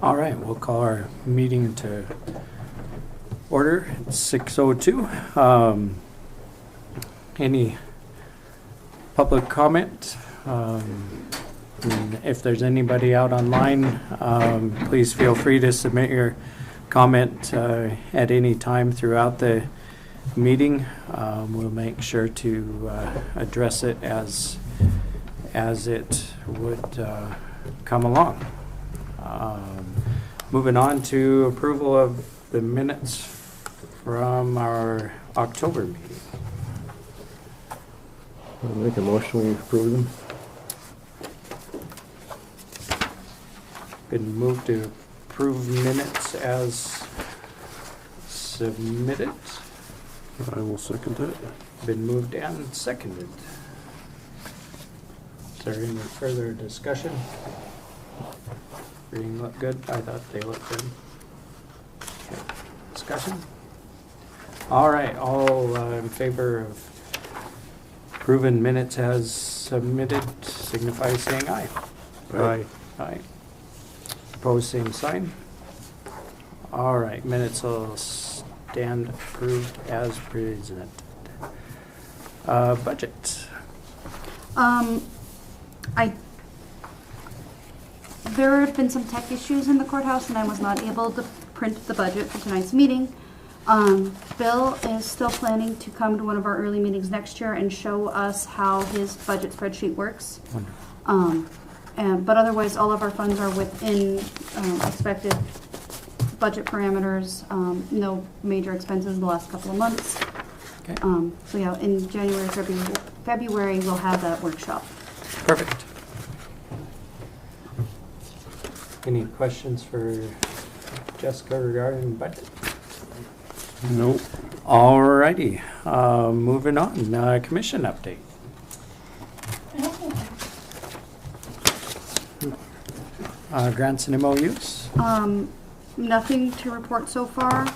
All right, we'll call our meeting to order. It's 6:02. Any public comment? And if there's anybody out online, please feel free to submit your comment at any time throughout the meeting. We'll make sure to address it as it would come along. Moving on to approval of the minutes from our October meeting. I'll make a motion we approve them. Been moved to approve minutes as submitted. I will second that. Been moved and seconded. Is there any further discussion? Reading look good? I thought they looked good. Okay. Discussion? All right, all in favor of approving minutes as submitted, signify saying aye. Aye. Aye. Opposed, same sign. All right, minutes will stand approved as presented. Budget. There have been some tech issues in the courthouse and I was not able to print the budget for tonight's meeting. Bill is still planning to come to one of our early meetings next year and show us how his budget spreadsheet works. Wonderful. But otherwise, all of our funds are within expected budget parameters. No major expenses in the last couple of months. Okay. So yeah, in January, February, we'll have that workshop. Perfect. Any questions for Jessica regarding budget? Nope. All righty. Moving on. Commission update. Grants and MOUs? Nothing to report so far.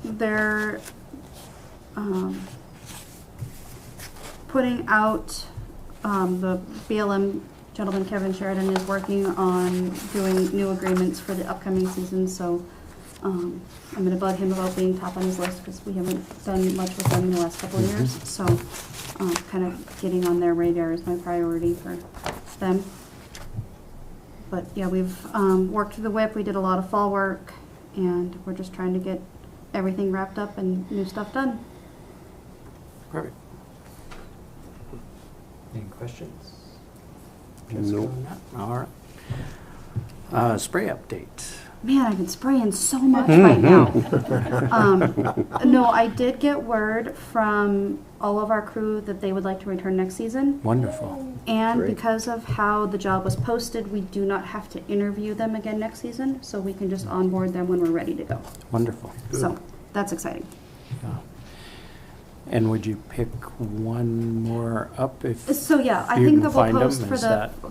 They're putting out the BLM gentleman Kevin Sheridan is working on doing new agreements for the upcoming season, so I'm going to bug him about being top on his list because we haven't done much with them in the last couple of years. So kind of getting on their radar is my priority for them. But yeah, we've worked through the WIP. We did a lot of fall work, and we're just trying to get everything wrapped up and new stuff done. Perfect. Any questions? Nope. All right. Spray update. Man, I've been spraying so much right now. No, I did get word from all of our crew that they would like to return next season. Wonderful. And Great. because of how the job was posted, we do not have to interview them again next season, so we can just onboard them when we're ready to go. Wonderful. So that's exciting. Yeah. And would you pick one more up if So yeah, I you think can that find we'll them? post for Is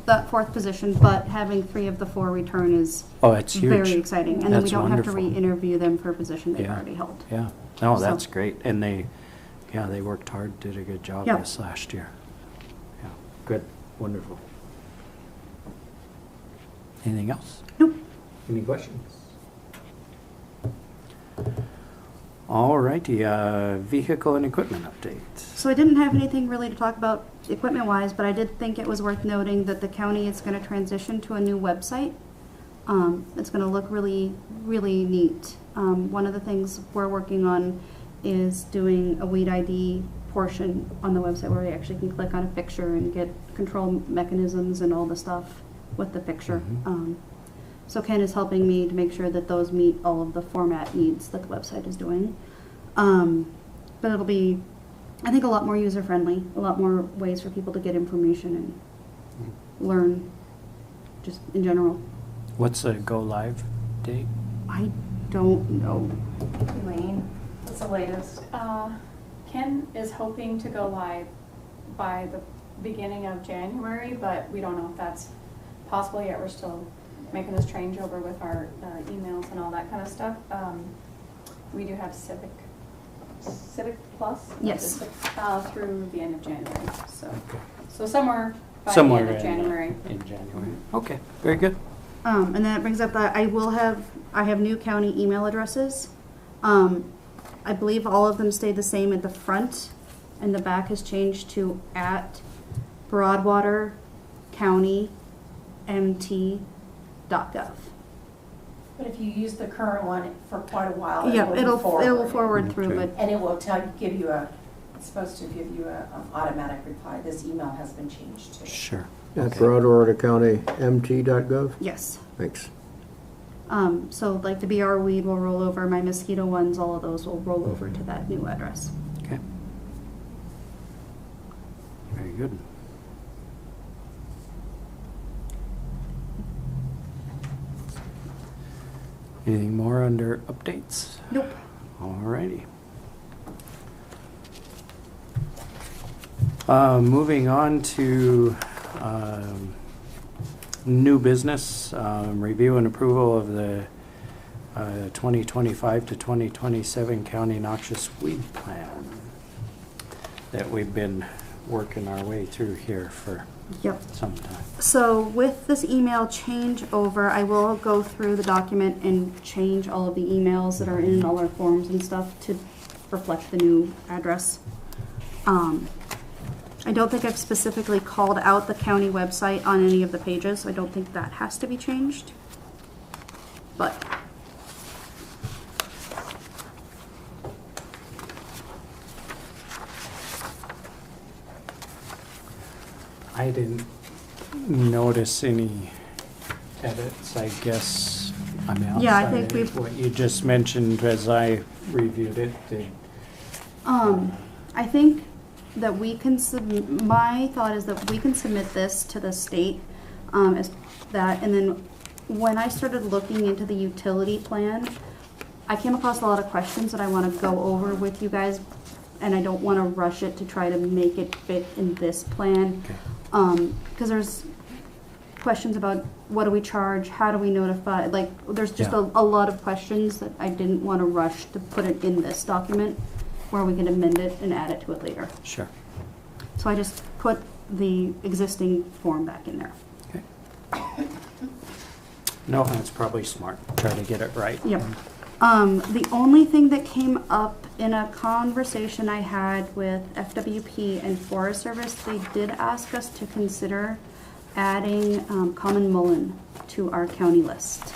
that fourth position, but having 3 of the 4 return is Oh, it's huge. very exciting. And then we That's don't have to wonderful. re-interview them for a position they've Yeah. already held. Yeah. No, So- that's great. And they worked hard, did a good job Yep. this last year. Yeah. Good. Wonderful. Anything else? Nope. Any questions? All righty. Vehicle and equipment update. So I didn't have anything really to talk about equipment-wise, but I did think it was worth noting that the county is going to transition to a new website. It's going to look really, really neat. One of the things we're working on is doing a weed ID portion on the website where we actually can click on a picture and get control mechanisms and all the stuff with the picture. So Ken is helping me to make sure that those meet all of the format needs that the website is doing. But it'll be, I think, a lot more user-friendly, a lot more ways for people to get information and learn just in general. What's the go live date? I don't know. Elaine, what's the latest? Ken is hoping to go live by the beginning of January, but we don't know if that's possible yet. We're still making this changeover with our emails and all that kind of stuff. We do have Civic Plus, Yes, through the end of January. So somewhere by the Somewhere end of in, January. in January. Okay, very good. And then it brings up that I have new county email addresses. I believe all of them stayed the same at the front, and the back has changed to @BroadwaterCountyMT.gov. But if you use the current one for quite a while, Yeah, it will forward through, Okay. but And it will give you it's supposed to give you a automatic reply. This email has been changed to. Sure. At Okay. Broadwater County MT.gov? yes. Thanks. So like the BR weed will roll over, my mosquito ones, all of those will roll over to that new address. Okay. Very good. Anything more under updates? Nope. Alrighty. Moving on to new business, review and approval of the 2025 to 2027 County Noxious Weed Plan that we've been working our way through here for Yep. some time. So with this email change over, I will go through the document and change all of the emails that are in all our forms and stuff to reflect the new address. I don't think I've specifically called out the county website on any of the pages, so I don't think that has to be changed. But I didn't notice any edits, I guess. I'm outside Yeah, I think of we've- what you just mentioned as I reviewed it. I think that we can my thought is that we can submit this to the state as that, and then when I started looking into the utility plan, I came across a lot of questions that I want to go over with you guys, and I don't want to rush it to try to make it fit in this plan. Okay. Because there's questions about what do we charge, how do we notify, like, there's just Yeah. a lot of questions that I didn't want to rush to put it in this document, where we can amend it and add it to it later. Sure. So I just put the existing form back in there. Okay. No, that's probably smart. Try to get it right. Yep. The only thing that came up in a conversation I had with FWP and Forest Service, they did ask us to consider adding common mullein to our county list.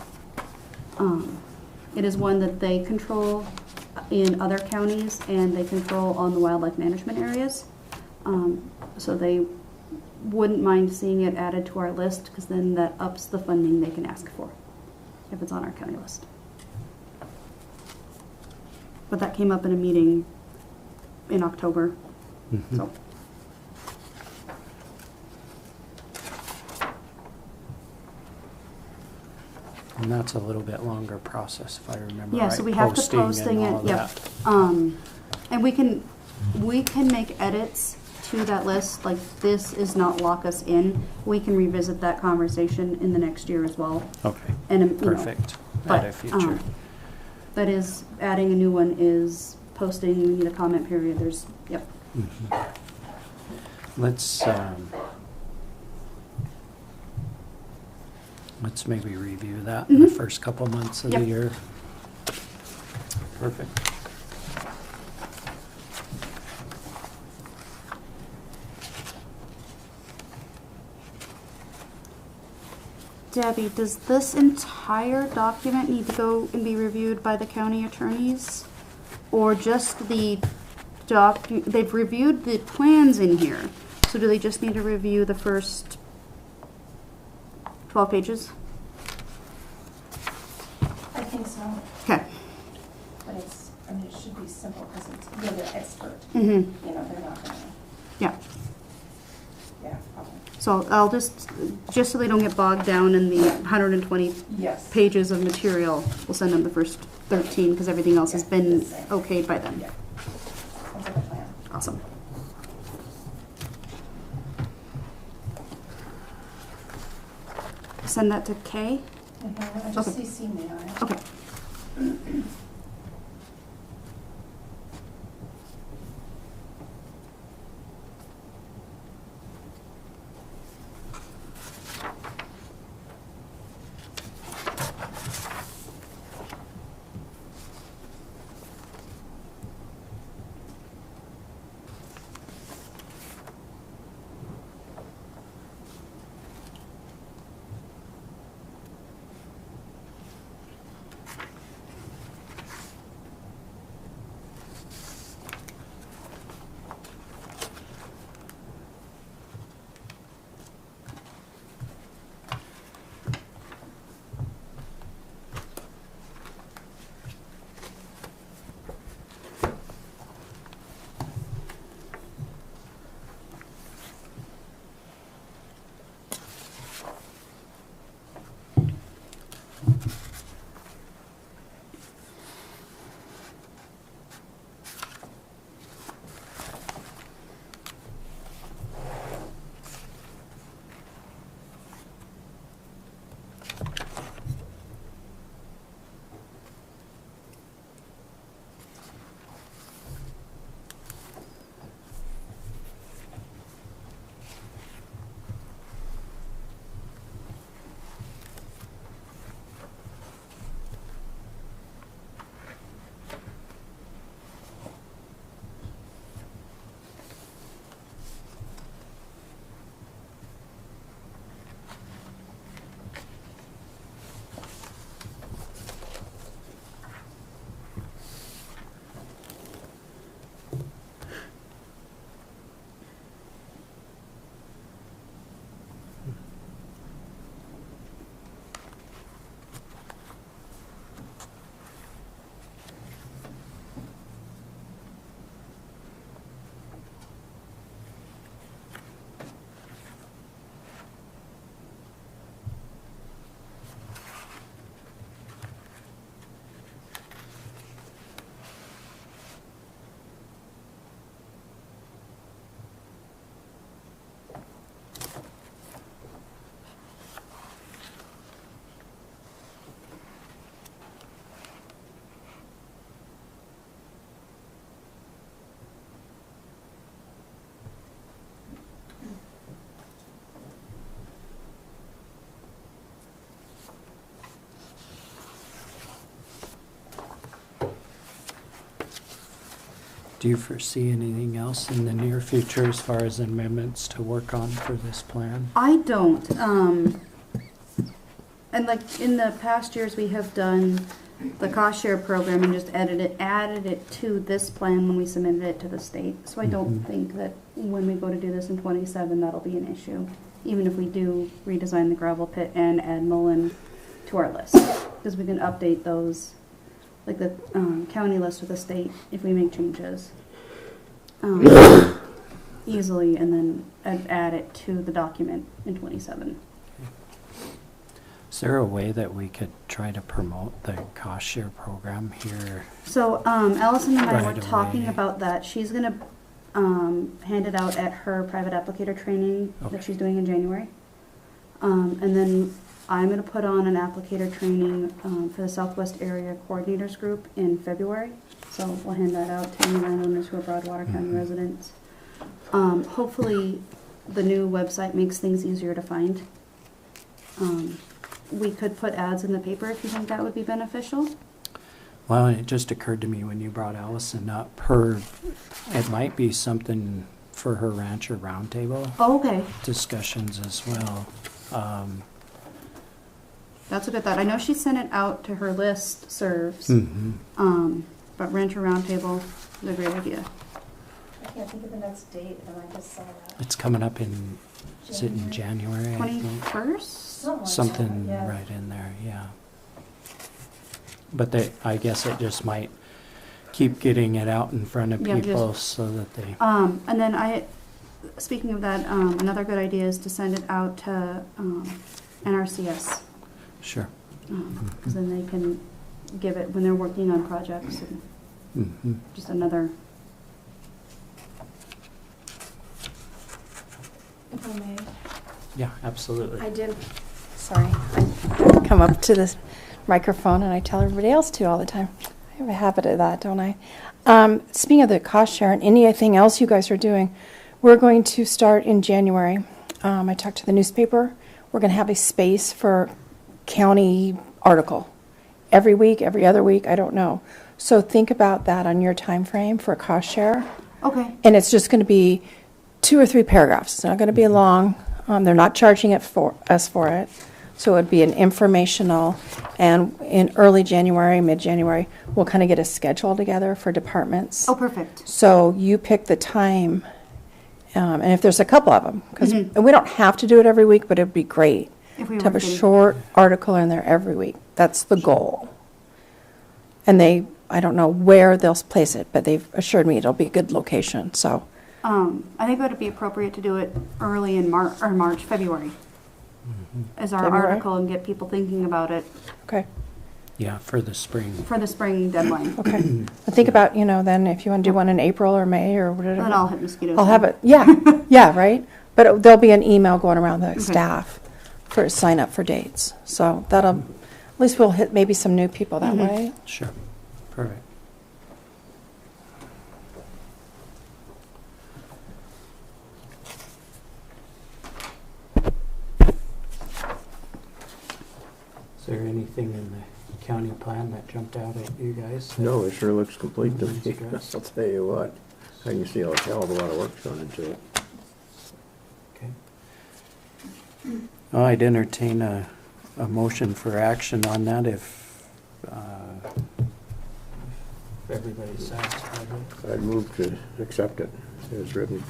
It is one that they control in other counties, and they control on the wildlife management areas. So they wouldn't mind seeing it added to our list, because then that ups the funding they can ask for if it's on our county list. But that came up in a meeting in October, Mhm. so. And that's a little bit longer process, if I remember right. Yeah, so we have to posting and all it, yep. that. And we can make edits to that list, like this is not lock us in. We can revisit that conversation in the next year as well. Okay, And, you know, perfect. but, At a future. that is, adding a new one is posting, we need a comment period, there's, yep. Mhm. Let's maybe review that in the Mhm. first couple months of the Yep. year. Perfect. Debbie, does this entire document need to go and be reviewed by the county attorneys? Or just the they've reviewed the plans in here, so do they just need to review the first 12 pages? I think so, Okay. but it should be simple because you're the expert. Mm-hmm. You know, they're not gonna, Yeah. yeah, probably. So I'll just so they don't get bogged down in the 120 Yes. pages of material, we'll send them the first 13 because everything else has Yeah, been the same. okayed by them. Yeah. Sounds like a plan. Awesome. Send that to Kay? Mm-hmm. Just Okay. CC me on it. Okay. Do you foresee anything else in the near future as far as amendments to work on for this plan? I don't. And like in the past years, we have done the cost share program and just added it to this plan when we submitted it to the state. So I don't think that when we go to do this in 27, that'll be an issue. Even if we do redesign the gravel pit and add Mullen to our list. Because we can update those, like the county list with the state if we make changes. Easily, and then add it to the document in 27. Is there a way that we could try to promote the cost share program here? So Allison and I were Right talking away. about that. She's going to hand it out at her private applicator training Okay. that she's doing in January. And then I'm going to put on an applicator training for the Southwest Area Coordinators Group in February. So we'll hand that out to any landowners who are Broadwater County residents. Hopefully the new website makes things easier to find. We could put ads in the paper if you think that would be beneficial. Well, it just occurred to me when you brought Allison up, it might be something for her rancher roundtable Oh, okay. discussions as well. That's a good thought. I know she sent it out to her list serves, Mm-hmm. but Rancher Roundtable is a great idea. I can't think of the next date, and I just saw that. It's coming up in, is it in January, I think? 21st? Something Yeah. right in there, yeah. But I guess it just might keep getting it out in front of Yeah, people just- so that they, And then speaking of that, another good idea is to send it out to NRCS. sure. Because then they can give it when they're working on projects. And Mm-hmm. just another. If I may. Yeah, absolutely. I did, sorry, I come up to this microphone and I tell everybody else to all the time. I have a habit of that, don't I? Speaking of the cost share and anything else you guys are doing, we're going to start in January. I talked to the newspaper. We're going to have a space for county article. Every week, every other week, I don't know. So think about that on your time frame for a cost share. Okay. And it's just going to be 2 or 3 paragraphs. It's not going to be long. They're not charging us for it. So it would be an informational. And in early January, mid-January, we'll kind of get a schedule together for departments. Oh, perfect. So you pick the time. And if there's a couple of them, because we don't have to do it every week, but it would be great If we to have were a getting- short article in there every week. That's the goal. And I don't know where they'll place it, but they've assured me it'll be a good location. So I think it would be appropriate to do it early in February, as our February? article and get people thinking about it okay. Yeah, for the spring. for the spring deadline. Okay. And think about, then if you want to do one in April or May or whatever. Then I'll hit mosquitoes. I'll have it. Yeah. Yeah, right? But there'll be an email going around the staff for sign up for dates. So at least we'll hit maybe some new people that way. Sure. Perfect. Is there anything in the county plan that jumped out at you guys? No, it sure looks complete to me. Yes. I'll tell you what. I can see a hell of a lot of work's gone into it. Okay. Well, I'd entertain a motion for action on that if everybody's satisfied with it. I'd move to accept it as written,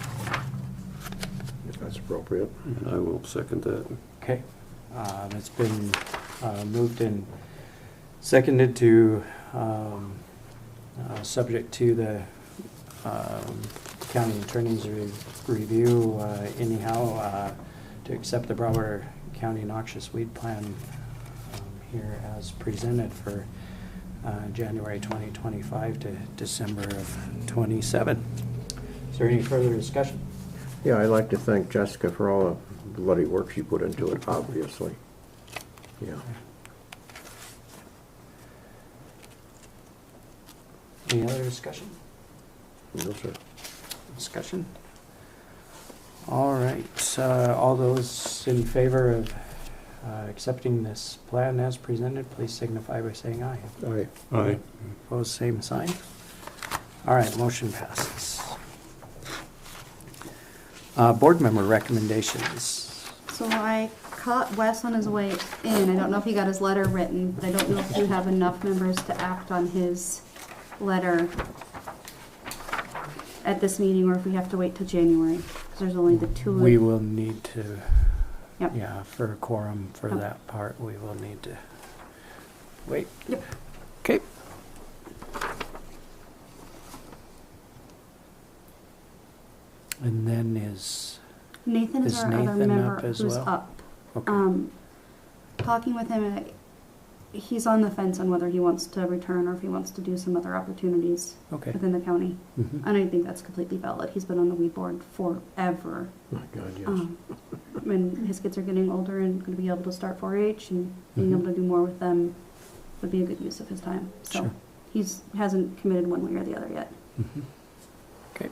if that's appropriate. I will second that. Okay. It's been moved and seconded to, subject to the county attorney's review anyhow, to accept the Broward County Noxious Weed Plan here as presented for January 2025 to December of 27. Is there any further discussion? Yeah, I'd like to thank Jessica for all the bloody work she put into it, obviously. Yeah. Any other discussion? No, sir. Discussion? All right, all those in favor of accepting this plan as presented, please signify by saying aye. Aye. Aye. Opposed, same sign. All right, motion passes. Board member recommendations. So I caught Wes on his way in. I don't know if he got his letter written, but I don't know if you have enough members to act on his letter at this meeting, or if we have to wait till January, because there's only the two. We will need to, Yep. yeah, for a quorum for Oh. that part, we will need to wait. Yep. Okay. And then Nathan is Is our other Nathan member up as who's well? up. okay. Talking with him, he's on the fence on whether he wants to return or if he wants to do some other opportunities Okay. within the county. Mhm. And I think that's completely valid. He's been on the weed board forever. My God, yes. And his kids are getting older and going to be able to start 4-H, and being Mhm. able to do more with them would be a good use of his time. So Sure. he's hasn't committed one way or the other yet. Mhm. Okay.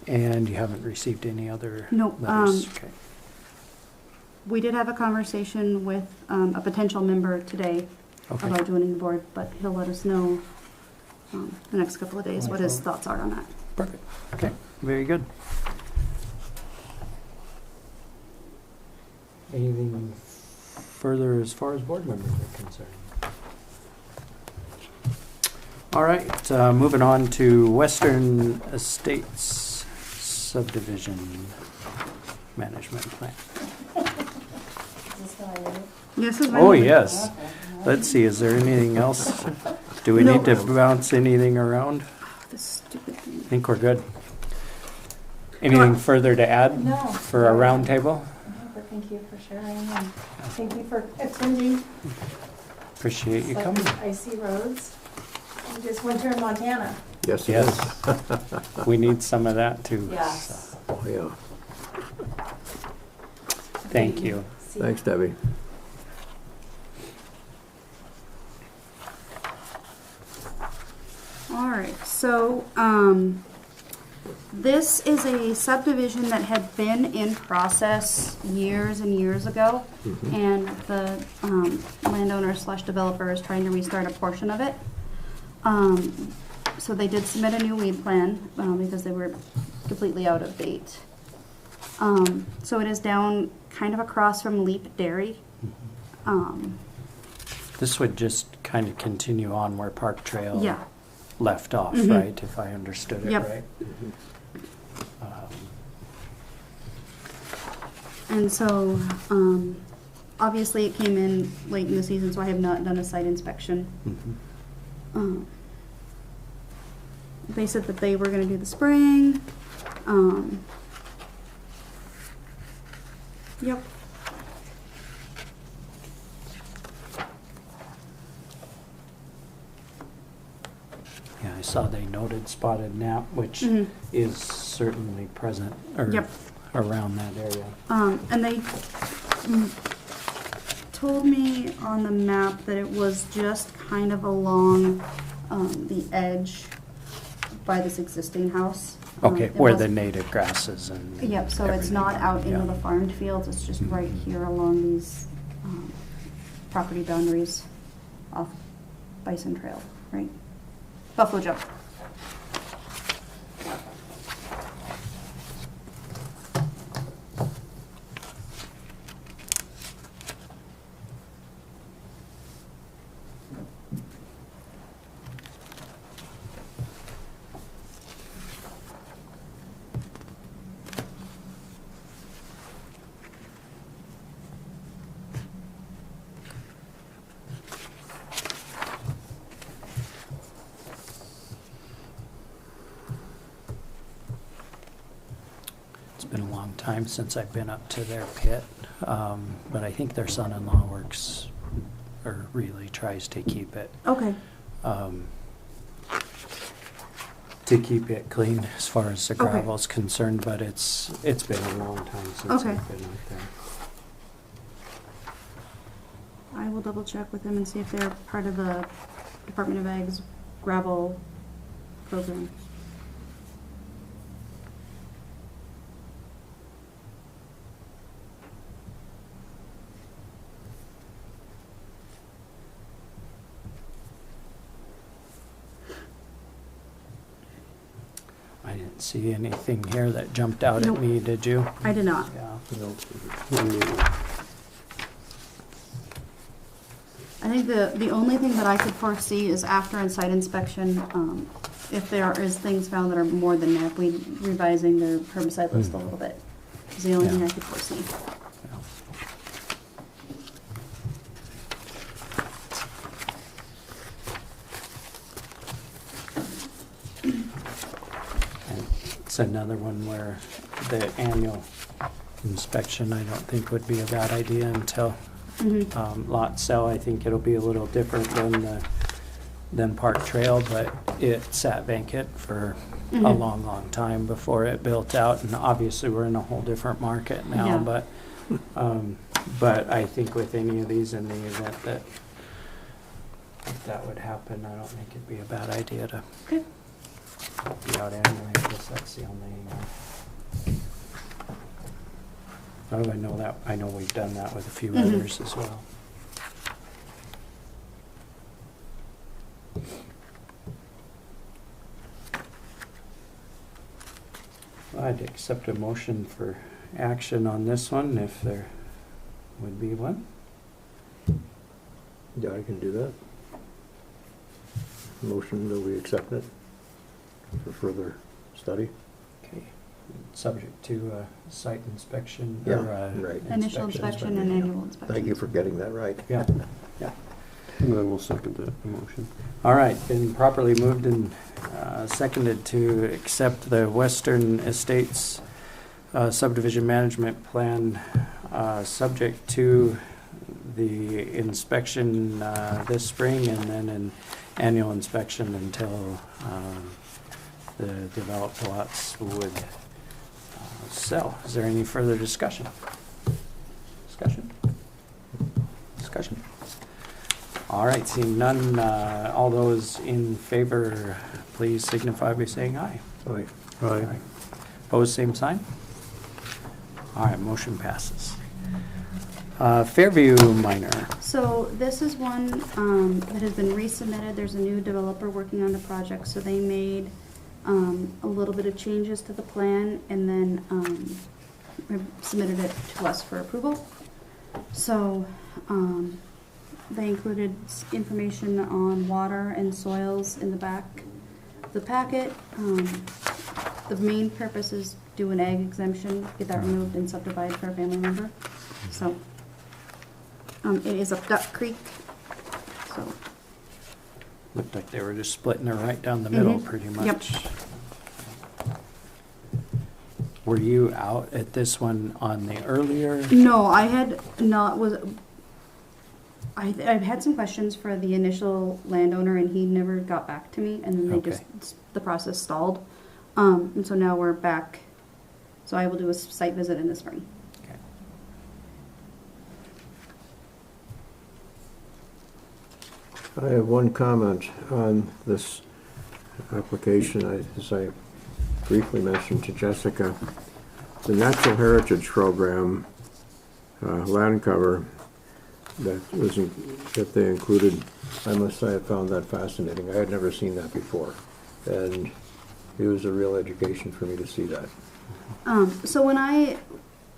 And you haven't received any other Nope, letters? Okay. We did have a conversation with a potential member today Okay. about joining the board, but he'll let us know the next couple of days what his Wonderful. thoughts are on that. Perfect. Okay, very good. Anything further as far as board members are concerned? All right, moving on to Western Estates Subdivision Management Plan. Yes, is Oh, yes. Let's see, is there anything else? Do we need to bounce anything around? This stupid I thing. think we're good. Anything further to add No. for a roundtable? No, but thank you for sharing and thank you for attending. Appreciate you Such coming. Icy roads. And just winter in Montana. Yes, it Yes, is. we need some of that too. Yes. so Oh, yeah. Thank you. See Thanks, Debbie. All right, so this is a subdivision that had been in process years and years ago, and the landowner slash developer is trying to restart a portion of it. So they did submit a new weed plan because they were completely out of date. So it is down kind of across from Leap Dairy. This would just kind of continue on where Park Trail Yeah. left off, Mhm. right? If I understood it Yep. right. And so, obviously it came in late in the season, so I have not done a site inspection. Mhm. They said that they were gonna do the spraying. Yep. Yeah, I saw they noted spotted gnat, which Mhm. is certainly present or Yep. around that area. And they told me on the map that it was just kind of along the edge by this existing house. Okay, It where the wasn't- native grasses and. Yep, so it's everything not are, out into yeah. the farmed fields, it's just right here along these property boundaries off Bison Trail, right? Buffalo Jump. It's been a long time since I've been up to their pit, but I think their son-in-law works or really tries to keep it Okay. to keep it clean as far as the Okay. gravel's concerned. But it's been a long time since Okay. I've been up there. I will double check with them and see if they're part of the Department of Ag's gravel program. didn't see anything here that jumped out Nope. at me, did you? I did not. Yeah. No. I think the only thing that I could foresee is after a site inspection, if there is things found that are more than knapweed, revising the herbicide list a little bit. Is the only thing I could foresee. And it's another one where the annual inspection, I don't think would be a bad idea until lot sell. I think it'll be a little different than Park Trail, but it sat vacant for a long, long time before it built out, and obviously we're in a whole different market now. Yeah. But I think with any of these, in the event that if that would happen, I don't think it'd be a bad idea to Okay. be out annually. I guess that's the only. I know we've done that with a few others as well. I'd accept a motion for action on this one if there would be one. Yeah, I can do that. Motion that we accept it for further study. Okay, subject to site inspection. Yeah, or, right. Initial inspection and annual inspection. Thank you for getting that right. Yeah, yeah. And I will second that motion. All right, been properly moved and seconded to accept the Western Estates subdivision management plan, subject to the inspection this spring and then an annual inspection until the developed lots would sell. Is there any further discussion? Discussion? All right, seeing none, all those in favor, please signify by saying aye. Aye. Aye. Opposed, same sign. All right, motion passes. Fairview Minor. So this is one that has been resubmitted. There's a new developer working on the project, so they made a little bit of changes to the plan and then submitted it to us for approval. So they included information on water and soils in the back of the packet. The main purpose is do an ag exemption, get that removed and subdivide for a family member. So it is up Duck Creek. So Looked like they were just splitting it right down the middle, pretty much. Yep. Were you out at this one on the earlier? no, I had not I've had some questions for the initial landowner and he never got back to me and then they Okay. the process stalled. And so now we're back. So I will do a site visit in the spring. Okay. I have one comment on this application. As I briefly mentioned to Jessica, the Natural Heritage Program land cover that they included, I must say I found that fascinating. I had never seen that before. And it was a real education for me to see that. So when I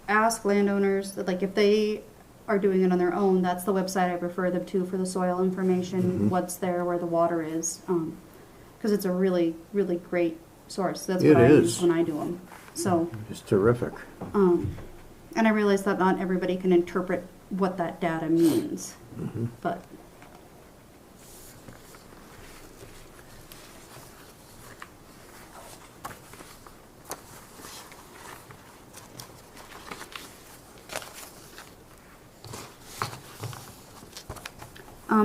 ask landowners, that, like if they are doing it on their own, that's the website I refer them to for the soil information, what's there, where the water is, because it's a really, really great source. That's what I use when I do them. So It's terrific. and I realize that not everybody can interpret what that data means, but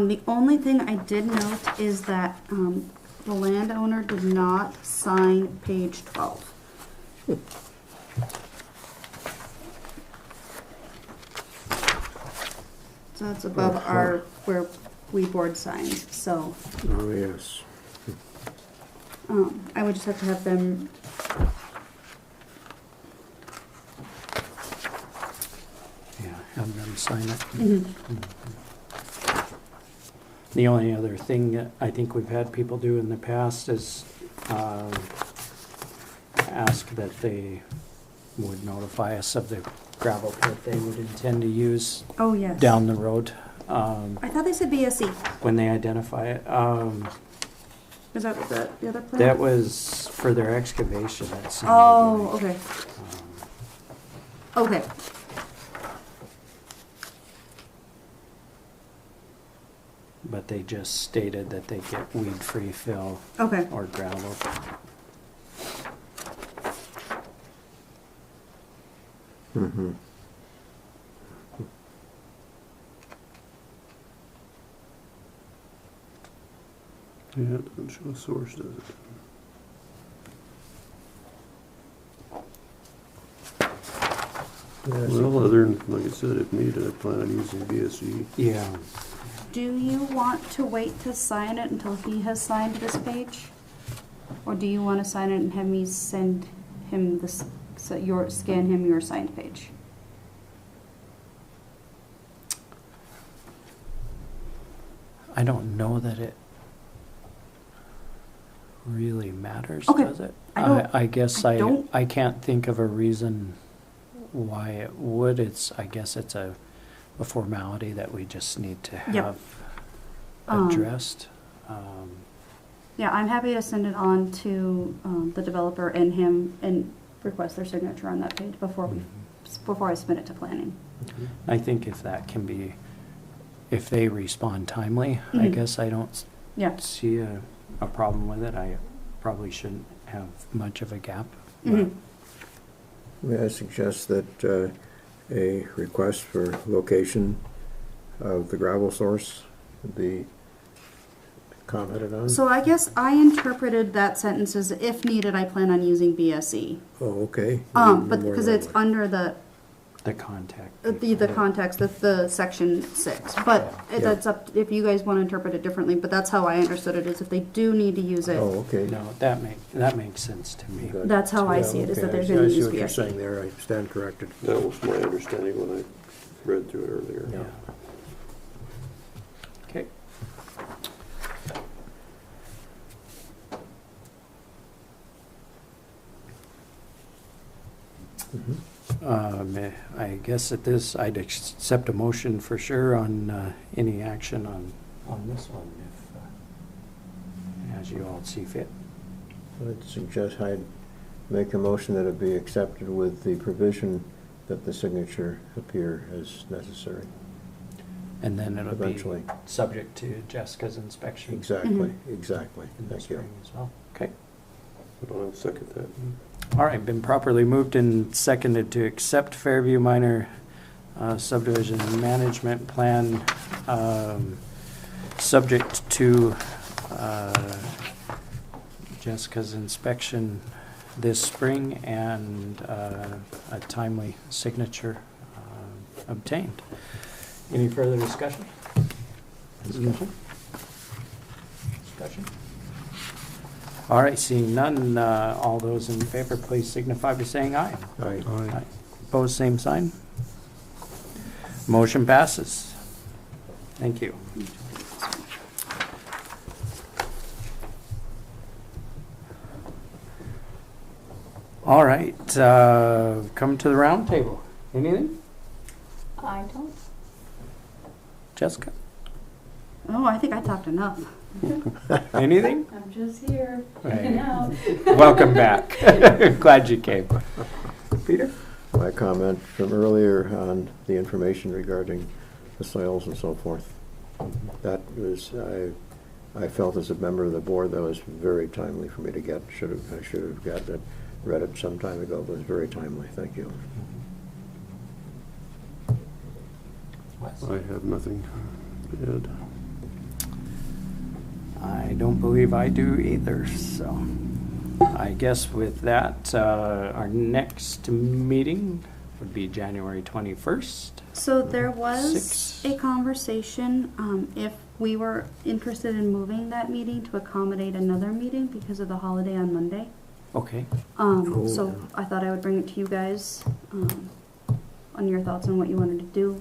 the only thing I did note is that the landowner did not sign page 12. So that's above our, where we board signs, so Oh, yes. I would just have to have them, Yeah, have them sign it. The only other thing that I think we've had people do in the past is ask that they would notify us of the gravel pit they would intend to use Oh, yes. down the road, I thought they said BSE. when they identify it. Is that the other plan? That was for their excavation. That sounded Oh, like, okay. Okay. but they just stated that they get weed-free fill Okay. or gravel. Mm-hmm. Yeah, it doesn't show a source, does it? Well, other than, like I said, if needed, I plan on using BSE. Yeah. Do you want to wait to sign it until he has signed this page? Or do you want to sign it and have me send him this, scan him your signed page? I don't know that it really matters, Okay. does it? I guess I don't- I can't think of a reason why it would. I guess it's a formality that we just need to Yep. have Um, addressed. Yeah, I'm happy to send it on to the developer and him and request their signature on that page before I submit it to planning. I think if that can be, if they respond timely, I Mhm. guess I don't Yeah. see a problem with it. I probably shouldn't have much of a gap. Mhm. May I suggest that a request for location of the gravel source be commented on? So I guess I interpreted that sentence as if needed, I plan on using BSE. Oh, okay. But More because that it's way. under the contact. the context of the section 6. But Yeah. that's up, if you guys want to interpret it differently, but that's how I understood it, is if they do need to use it. Oh, okay. No, that makes sense to me. Good. That's how I Yeah, see it, is okay, that they're I going to see use what you're BSE. saying there. I stand corrected. That was my understanding when I read through it earlier. Yeah. Okay. I guess at this, I'd accept a motion for sure on any action on this one, if, as you all see fit. I'd suggest I'd make a motion that it be accepted with the provision that the signature appear as necessary. And then it'll Eventually. be subject to Jessica's inspection. Exactly, exactly. In the Thank you. spring as well. Okay. I'll second that. All right, been properly moved and seconded to accept Fairview Minor subdivision management plan, subject to Jessica's inspection this spring and a timely signature obtained. Any further discussion? Discussion? All right, seeing none, all those in favor, please signify by saying aye. Aye. Aye. Opposed, same sign. Motion passes. Thank you. All right, come to the round table. Anything? I don't. Jessica? Oh, I think I talked enough. Anything? I'm just here, Right. hanging out. Welcome back. Glad you came. Peter? My comment from earlier on the information regarding the soils and so forth. That was, I felt as a member of the board, that was very timely for me to get. I should have gotten it, read it some time ago, but it was very timely. Thank you. I have nothing to add. I don't believe I do either, so I guess with that, our next meeting would be January 21st. So there was Six. a conversation, if we were interested in moving that meeting to accommodate another meeting because of the holiday on Monday. Okay. Oh, So yeah. I thought I would bring it to you guys, on your thoughts on what you wanted to do.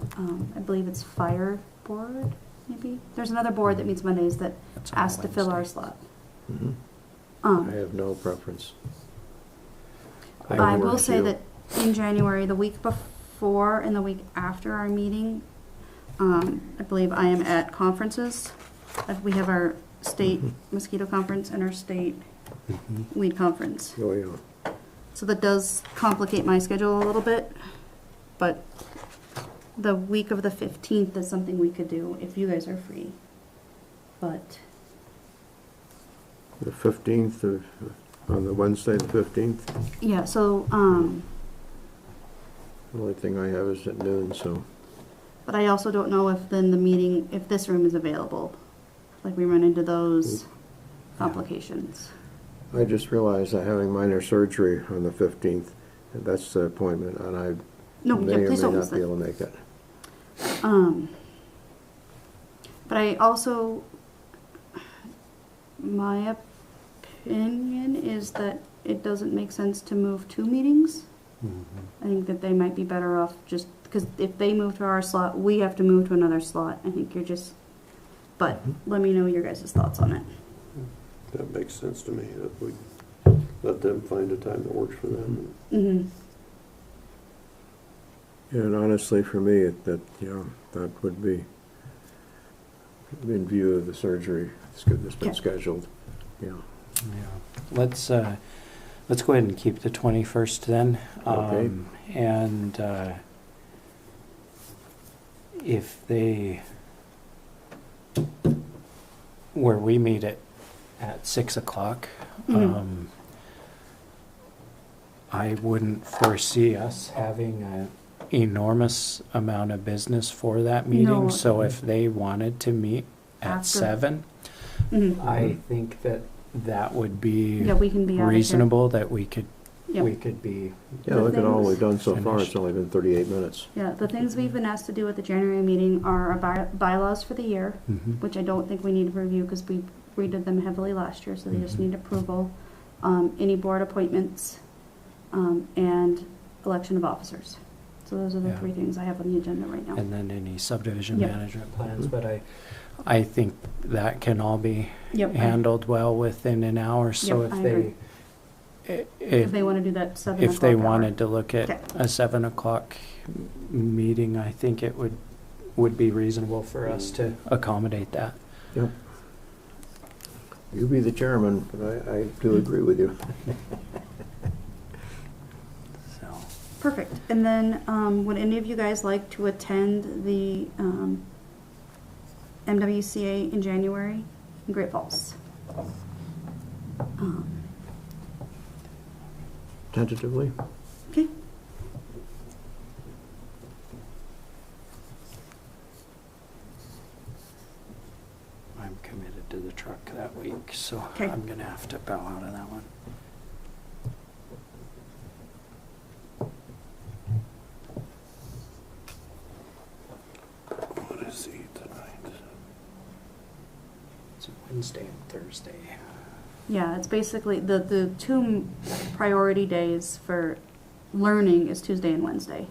I believe it's fire board, maybe? There's another board that meets Mondays that That's on asked to fill our Wednesday. slot. Mhm. I Um, have no preference. I will works say you. that in January, the week before and the week after our meeting, I believe I am at conferences. We have our state mosquito conference and our state weed conference. Oh, yeah. So that does complicate my schedule a little bit, but the week of the 15th is something we could do if you guys are free. But The 15th, on the Wednesday, the 15th. yeah, so The only thing I have is at noon, so. but I also don't know if then the meeting, if this room is available. Like we run into those complications. I just realized I'm having minor surgery on the 15th, and that's the appointment, and I No, may yeah, or please may don't not miss be it. able to make it. But I also, my opinion is that it doesn't make sense to move two meetings. I think that they might be better off just, because if they move to our slot, we have to move to another slot. I think you're just, but let me know your guys' thoughts on it. That makes sense to me, that we let them find a time that works for them. Mm-hmm. And honestly, for me, that would be, in view of the surgery that's been Okay. scheduled, yeah. Yeah. Let's go ahead and keep the 21st then. Okay. And if they, where we meet at 6 o'clock, Mhm. I wouldn't foresee us having an enormous amount of business for that meeting. No. So if they wanted to meet at After. 7, Mhm. I think that would be Yeah, we can be out of here. reasonable, that we could Yep. be. Yeah, The look at all things- we've done so far, it's Finished. only been 38 minutes. Yeah, the things we've been asked to do at the January meeting are our bylaws for the year, Mhm. which I don't think we need to review because we redid them heavily last year, so they just Mhm. need approval. Any board appointments, and election of officers. So those are the Yeah. three things I have on the agenda right now. And then any subdivision Yep. management plans, Mhm. but I think that can all be Yep. handled well within an hour. So Yep, I if they, agree. If they want to do that 7 o'clock if they hour. wanted to look at Okay. a 7 o'clock meeting, I think it would be reasonable for us to accommodate that. Yep. You be the chairman, but I do agree with you. So, Perfect. And then, would any of you guys like to attend the MWCA in January in Great Falls? Tentatively? Okay. I'm committed to the truck that week, so Okay. I'm gonna have to bow out of that one. What is he tonight? It's Wednesday and Thursday. Yeah, it's basically, the two priority days for learning is Tuesday and Wednesday.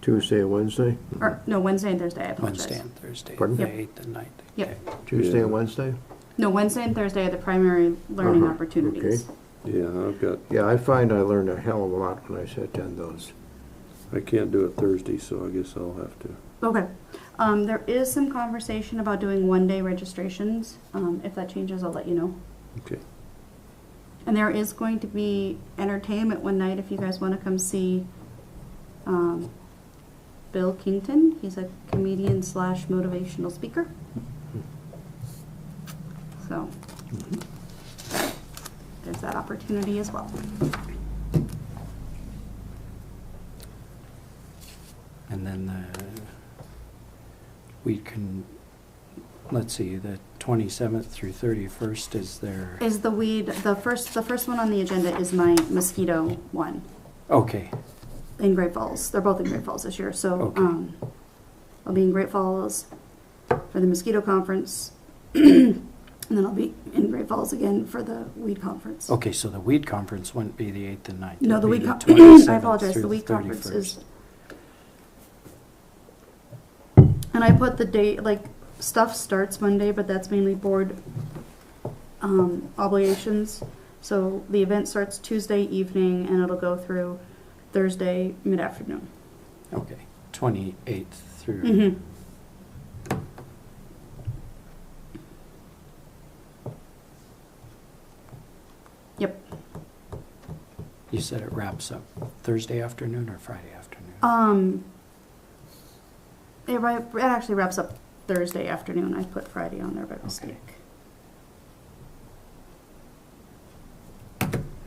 Tuesday and Wednesday? Or, no, Wednesday and Thursday, I apologize. Wednesday and Thursday, Pardon? the Yep. 8th and 9th. Yep. Okay. Tuesday and Yeah. Wednesday? No, Wednesday and Thursday are the primary learning Uh-huh, opportunities. Yeah, I've got, Yeah, I find I learn a hell of a lot when I attend those. I can't do it Thursday, so I guess I'll have to. Okay. There is some conversation about doing one-day registrations. If that changes, I'll let you know. Okay. And there is going to be entertainment one night if you guys want to come see Bill Kington. He's a comedian slash motivational speaker. So there's that opportunity as well. And then we can, let's see, the 27th through 31st is there. Is the weed, the first one on the agenda is my mosquito one Okay, in Great Falls. They're both in Great Falls this year. So Okay. I'll be in Great Falls for the mosquito conference. And then I'll be in Great Falls again for the weed conference. okay, so the weed conference wouldn't be the 8th and 9th. No, it'd the be weed the I 27th apologize. through The weed conference 31st. is. And I put the date, like, stuff starts Monday, but that's mainly board obligations. So the event starts Tuesday evening and it'll go through Thursday mid-afternoon. Okay, 28th through. Mm-hmm. Yep. You said it wraps up Thursday afternoon or Friday afternoon? It actually wraps up Thursday afternoon. I put Friday on there by mistake.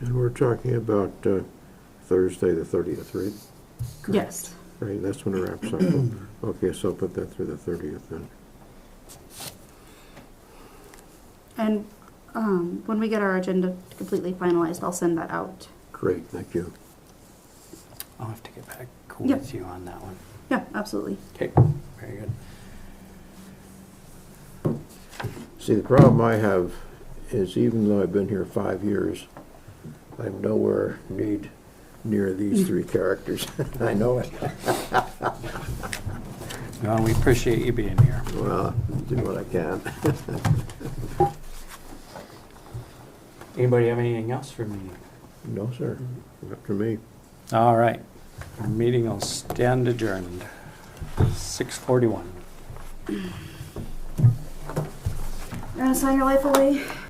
And we're talking about Thursday, the 30th, right? Yes. Right, that's when it wraps up. Okay, so I'll put that through the 30th then. And when we get our agenda completely finalized, I'll send that out. Great, thank you. I'll have to get back Yep. with you on that one. Yeah, absolutely. Okay, very good. See, the problem I have is even though I've been here 5 years, I'm nowhere near these three characters. I know it. Well, we appreciate you being here. Well, do what I can. Anybody have anything else for me? No, sir. Not for me. All right, our meeting will stand adjourned. 6:41. You're gonna sign your life away?